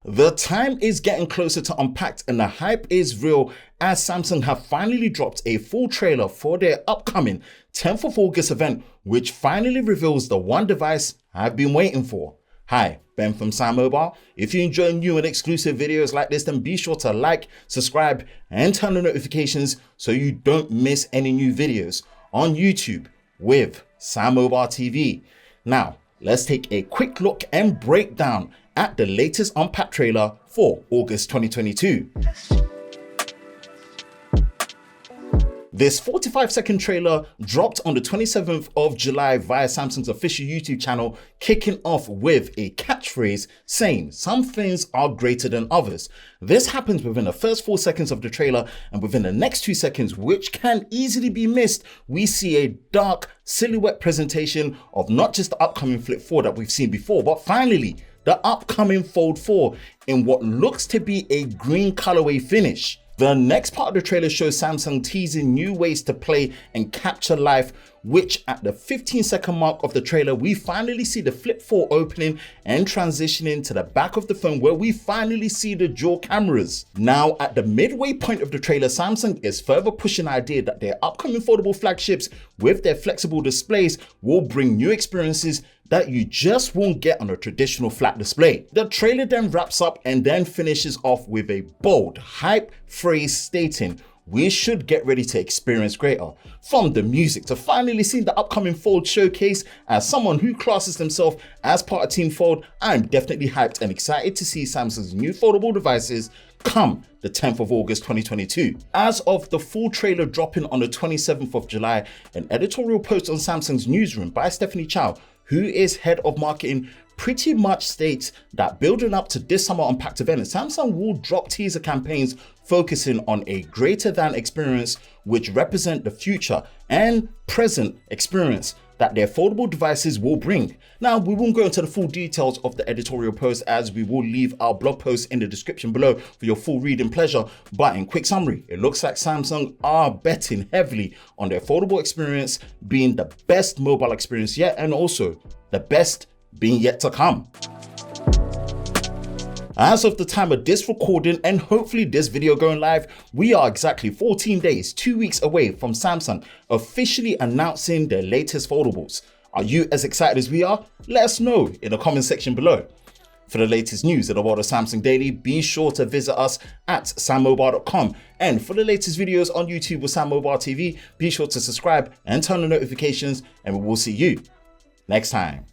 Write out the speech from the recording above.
The time is getting closer to Unpacked and the hype is real as Samsung have finally dropped a full trailer for their upcoming 10th of August event, which finally reveals the one device I've been waiting for. Hi, Ben from SamMobile. If you enjoy new and exclusive videos like this, then be sure to like, subscribe, and turn on notifications so you don't miss any new videos on YouTube with SamMobile TV. Now, let's take a quick look and breakdown at the latest Unpacked trailer for August 2022. This 45-second trailer dropped on the 27th of July via Samsung's official YouTube channel, kicking off with a catchphrase saying some things are greater than others. This happens within the first 4 seconds of the trailer, and within the next 2 seconds, which can easily be missed, we see a dark silhouette presentation of not just the upcoming Flip 4 that we've seen before, but finally the upcoming Fold 4 in what looks to be a green colorway finish. The next part of the trailer shows Samsung teasing new ways to play and capture life, which at the 15-second mark of the trailer, we finally see the Flip 4 opening and transitioning to the back of the phone where we finally see the dual cameras. Now, at the midway point of the trailer, Samsung is further pushing the idea that their upcoming foldable flagships with their flexible displays will bring new experiences that you just won't get on a traditional flat display. The trailer then wraps up and then finishes off with a bold, hype phrase stating, "We should get ready to experience greater." From the music to finally seeing the upcoming Fold showcase, as someone who classes themselves as part of Team Fold, I'm definitely hyped and excited to see Samsung's new foldable devices come the 10th of August 2022. As of the full trailer dropping on the 27th of July, an editorial post on Samsung's newsroom by Stephanie Chow, who is head of marketing, pretty much states that building up to this summer Unpacked event, Samsung will drop teaser campaigns focusing on a greater than experience which represent the future and present experience that their foldable devices will bring. Now, we won't go into the full details of the editorial post as we will leave our blog post in the description below for your full reading pleasure, but in quick summary, it looks like Samsung are betting heavily on their foldable experience being the best mobile experience yet, and also the best being yet to come. As of the time of this recording and hopefully this video going live, we are exactly 14 days, 2 weeks away from Samsung officially announcing their latest foldables. Are you as excited as we are? Let us know in the comment section below. For the latest news in the world of Samsung Daily, be sure to visit us at sammobile.com. And for the latest videos on YouTube with SamMobile TV, be sure to subscribe and turn on notifications, and we will see you next time.